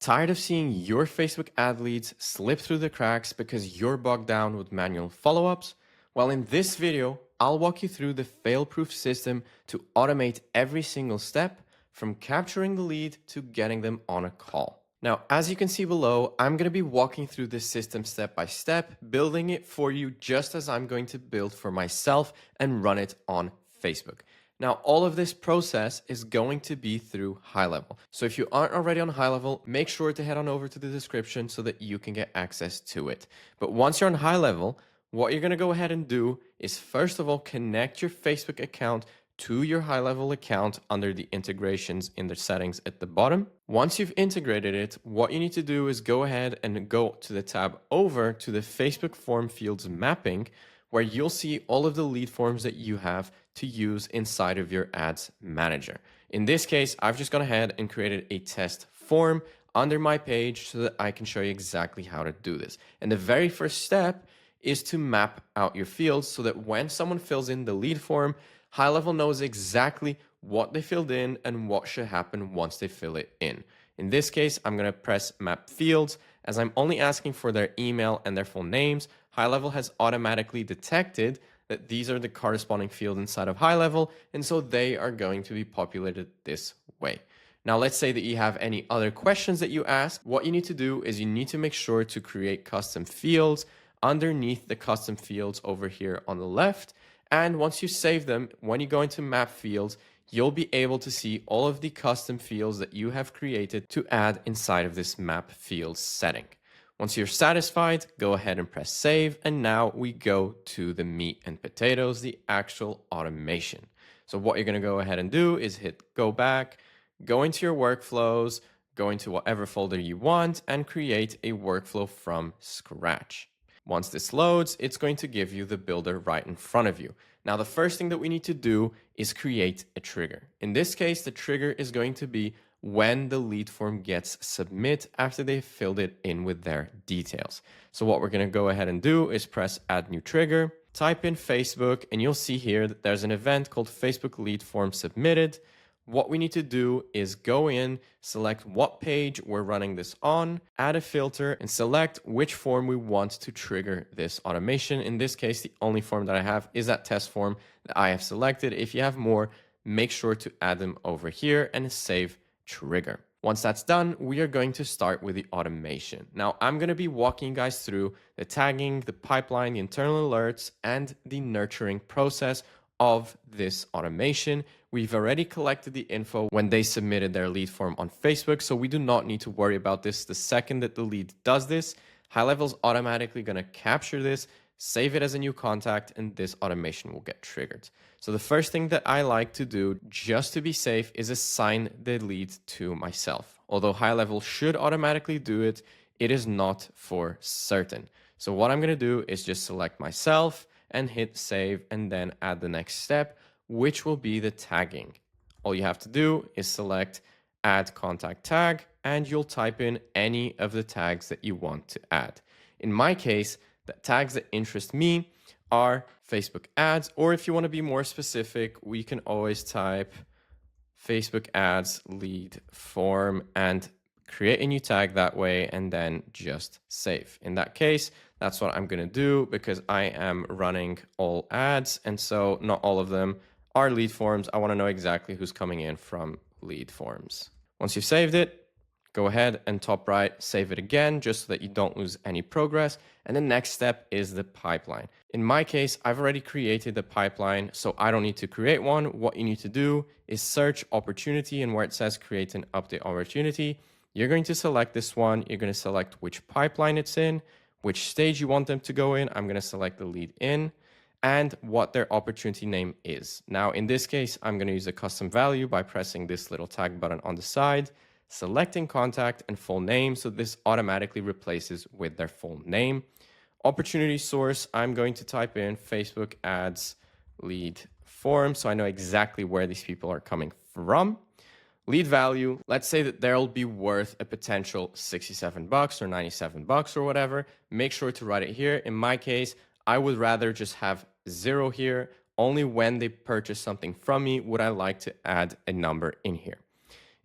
Tired of seeing your Facebook ad leads slip through the cracks because you're bogged down with manual follow-ups? Well, in this video, I'll walk you through the fail-proof system to automate every single step from capturing the lead to getting them on a call. Now, as you can see below, I'm going to be walking through this system step by step, building it for you just as I'm going to build for myself and run it on Facebook. Now, all of this process is going to be through GoHighLevel. So if you aren't already on GoHighLevel, make sure to head on over to the description so that you can get access to it. But once you're on GoHighLevel, what you're going to go ahead and do is first of all, connect your Facebook account to your GoHighLevel account under the integrations in the settings at the bottom. Once you've integrated it, what you need to do is go ahead and go to the tab over to the Facebook form fields mapping, where you'll see all of the lead forms that you have to use inside of your ads manager. In this case, I've just gone ahead and created a test form under my page so that I can show you exactly how to do this. And the very first step is to map out your fields so that when someone fills in the lead form, GoHighLevel knows exactly what they filled in and what should happen once they fill it in. In this case, I'm going to press map fields. As I'm only asking for their email and their full names, GoHighLevel has automatically detected that these are the corresponding fields inside of GoHighLevel, and so they are going to be populated this way. Now, let's say that you have any other questions that you ask. What you need to do is you need to make sure to create custom fields underneath the custom fields over here on the left. And once you save them, when you go into map fields, you'll be able to see all of the custom fields that you have created to add inside of this map fields setting. Once you're satisfied, go ahead and press save. And now we go to the meat and potatoes, the actual automation. So what you're going to go ahead and do is hit go back, go into your workflows, go into whatever folder you want and create a workflow from scratch. Once this loads, it's going to give you the builder right in front of you. Now, the first thing that we need to do is create a trigger. In this case, the trigger is going to be when the lead form gets submit after they filled it in with their details. So what we're going to go ahead and do is press add new trigger, type in Facebook, and you'll see here that there's an event called Facebook lead form submitted. What we need to do is go in, select what page we're running this on, add a filter, and select which form we want to trigger this automation. In this case, the only form that I have is that test form that I have selected. If you have more, make sure to add them over here and save trigger. Once that's done, we are going to start with the automation. Now, I'm going to be walking you guys through the tagging, the pipeline, the internal alerts, and the nurturing process of this automation. We've already collected the info when they submitted their lead form on Facebook, so we do not need to worry about this. The second that the lead does this, GoHighLevel's automatically going to capture this, save it as a new contact, and this automation will get triggered. So the first thing that I like to do just to be safe is assign the lead to myself. Although GoHighLevel should automatically do it, it is not for certain. So what I'm going to do is just select myself and hit save and then add the next step, which will be the tagging. All you have to do is select add contact tag and you'll type in any of the tags that you want to add. In my case, the tags that interest me are Facebook ads, or if you want to be more specific, we can always type Facebook ads lead form and create a new tag that way and then just save. In that case, that's what I'm going to do because I am running all ads. And so not all of them are lead forms. I want to know exactly who's coming in from lead forms. Once you've saved it, go ahead and top right, save it again, just so that you don't lose any progress. And the next step is the pipeline. In my case, I've already created the pipeline, so I don't need to create one. What you need to do is search opportunity, and where it says create an update opportunity, you're going to select this one. You're going to select which pipeline it's in, which stage you want them to go in. I'm going to select the lead in and what their opportunity name is. Now, in this case, I'm going to use a custom value by pressing this little tag button on the side, selecting contact and full name. So this automatically replaces with their full name. Opportunity source, I'm going to type in Facebook ads lead form. So I know exactly where these people are coming from. Lead value, let's say that they'll be worth a potential $67 or $97 or whatever. Make sure to write it here. In my case, I would rather just have 0 here. Only when they purchase something from me would I like to add a number in here.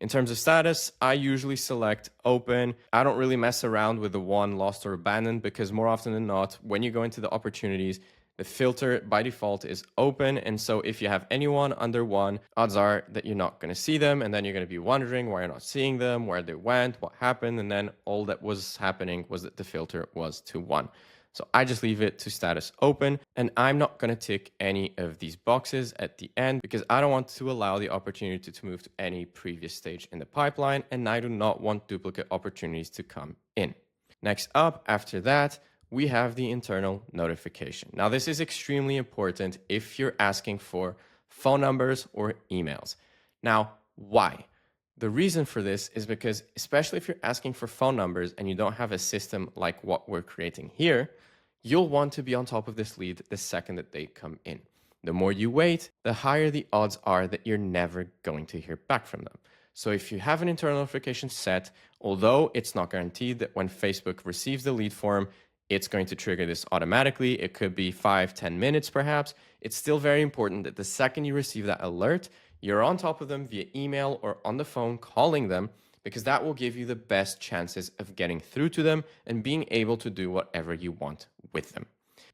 In terms of status, I usually select open. I don't really mess around with the one lost or abandoned because more often than not, when you go into the opportunities, the filter by default is open. And so if you have anyone under one, odds are that you're not going to see them. And then you're going to be wondering why you're not seeing them, where they went, what happened. And then all that was happening was that the filter was to one. So I just leave it to status open, and I'm not going to tick any of these boxes at the end because I don't want to allow the opportunity to move to any previous stage in the pipeline, and I do not want duplicate opportunities to come in. Next up, after that, we have the internal notification. Now, this is extremely important if you're asking for phone numbers or emails. Now, why? The reason for this is because, especially if you're asking for phone numbers and you don't have a system like what we're creating here, you'll want to be on top of this lead the second that they come in. The more you wait, the higher the odds are that you're never going to hear back from them. So if you have an internal notification set, although it's not guaranteed that when Facebook receives the lead form, it's going to trigger this automatically. It could be 5-10 minutes perhaps. It's still very important that the second you receive that alert, you're on top of them via email or on the phone calling them, because that will give you the best chances of getting through to them and being able to do whatever you want with them.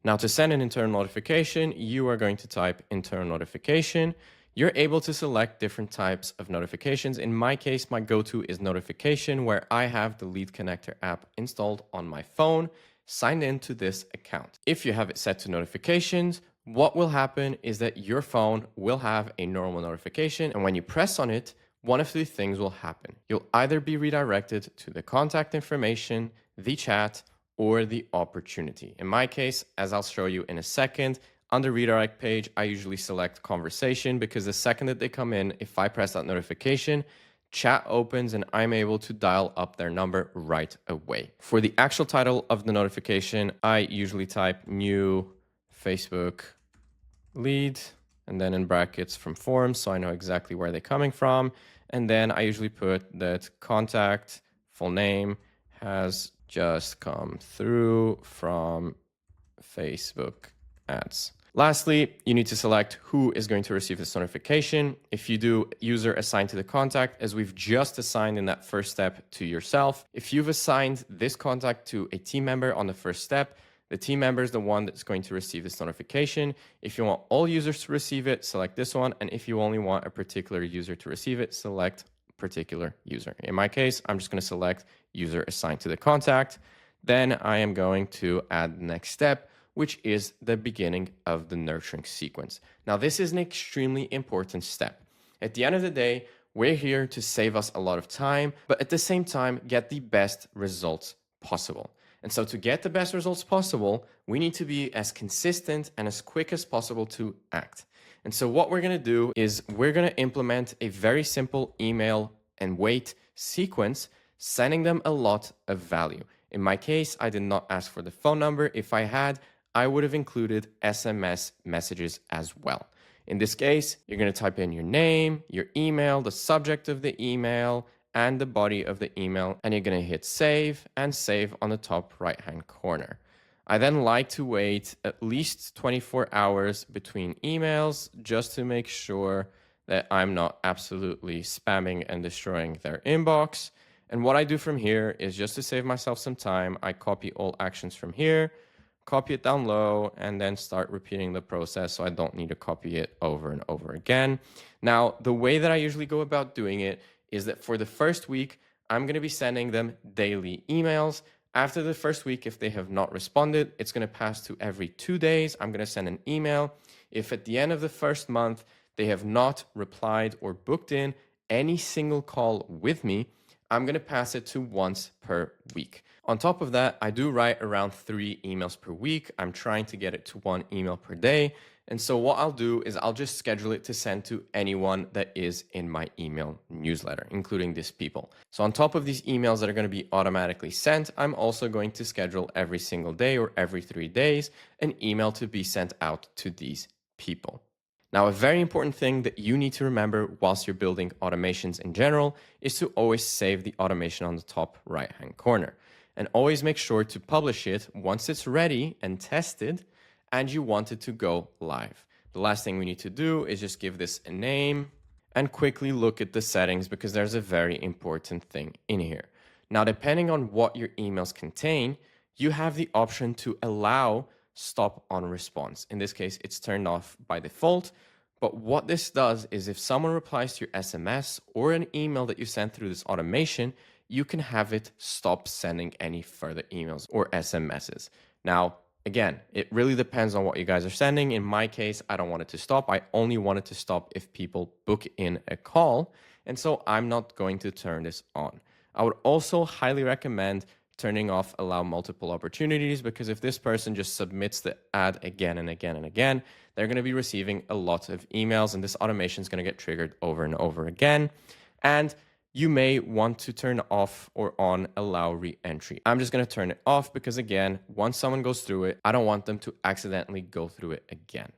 Now, to send an internal notification, you are going to type internal notification. You're able to select different types of notifications. In my case, my go-to is notification, where I have the Lead Connector app installed on my phone, signed into this account. If you have it set to notifications, what will happen is that your phone will have a normal notification, and when you press on it, one of three things will happen. You'll either be redirected to the contact information, the chat, or the opportunity. In my case, as I'll show you in a second, on the redirect page, I usually select conversation because the second that they come in, if I press that notification, chat opens and I'm able to dial up their number right away. For the actual title of the notification, I usually type new Facebook lead, and then in brackets from forms, so I know exactly where they're coming from. And then I usually put that contact, full name, has just come through from Facebook ads. Lastly, you need to select who is going to receive this notification. If you do user assigned to the contact, as we've just assigned in that first step to yourself, if you've assigned this contact to a team member on the first step, the team member is the one that's going to receive this notification. If you want all users to receive it, select this one. And if you only want a particular user to receive it, select particular user. In my case, I'm just going to select user assigned to the contact. Then I am going to add the next step, which is the beginning of the nurturing sequence. Now, this is an extremely important step. At the end of the day, we're here to save us a lot of time, but at the same time, get the best results possible. And so to get the best results possible, we need to be as consistent and as quick as possible to act. And so what we're going to do is we're going to implement a very simple email and wait sequence, sending them a lot of value. In my case, I did not ask for the phone number. If I had, I would have included SMS messages as well. In this case, you're going to type in your name, your email, the subject of the email, and the body of the email, and you're going to hit save and save on the top right-hand corner. I then like to wait at least 24 hours between emails just to make sure that I'm not absolutely spamming and destroying their inbox. And what I do from here is, just to save myself some time, I copy all actions from here, copy it down low, and then start repeating the process so I don't need to copy it over and over again. Now, the way that I usually go about doing it is that for the first week, I'm going to be sending them daily emails. After the first week, if they have not responded, it's going to pass to every 2 days. I'm going to send an email. If at the end of the first month, they have not replied or booked in any single call with me, I'm going to pass it to once per week. On top of that, I do write around 3 emails per week. I'm trying to get it to 1 email per day. And so what I'll do is I'll just schedule it to send to anyone that is in my email newsletter, including these people. So on top of these emails that are going to be automatically sent, I'm also going to schedule every single day or every 3 days an email to be sent out to these people. Now, a very important thing that you need to remember whilst you're building automations in general is to always save the automation on the top right-hand corner. And always make sure to publish it once it's ready and tested and you want it to go live. The last thing we need to do is just give this a name and quickly look at the settings because there's a very important thing in here. Now, depending on what your emails contain, you have the option to allow stop on response. In this case, it's turned off by default. But what this does is if someone replies to your SMS or an email that you sent through this automation, you can have it stop sending any further emails or SMSs. Now, again, it really depends on what you guys are sending. In my case, I don't want it to stop. I only want it to stop if people book in a call. And so I'm not going to turn this on. I would also highly recommend turning off allow multiple opportunities, because if this person just submits the ad again and again and again, they're going to be receiving a lot of emails and this automation is going to get triggered over and over again. And you may want to turn off or on allow re-entry. I'm just going to turn it off because, again, once someone goes through it, I don't want them to accidentally go through it again.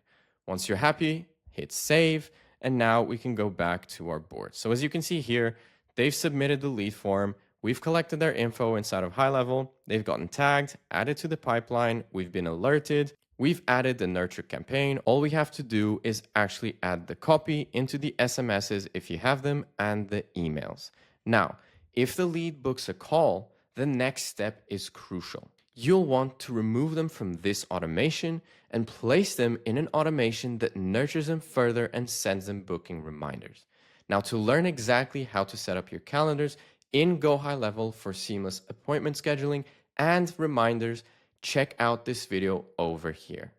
Once you're happy, hit save. And now we can go back to our board. So as you can see here, they've submitted the lead form. We've collected their info inside of GoHighLevel. They've gotten tagged, added to the pipeline. We've been alerted. We've added the nurture campaign. All we have to do is actually add the copy into the SMSs if you have them and the emails. Now, if the lead books a call, the next step is crucial. You'll want to remove them from this automation and place them in an automation that nurtures them further and sends them booking reminders. Now, to learn exactly how to set up your calendars in GoHighLevel for seamless appointment scheduling and reminders, check out this video over here.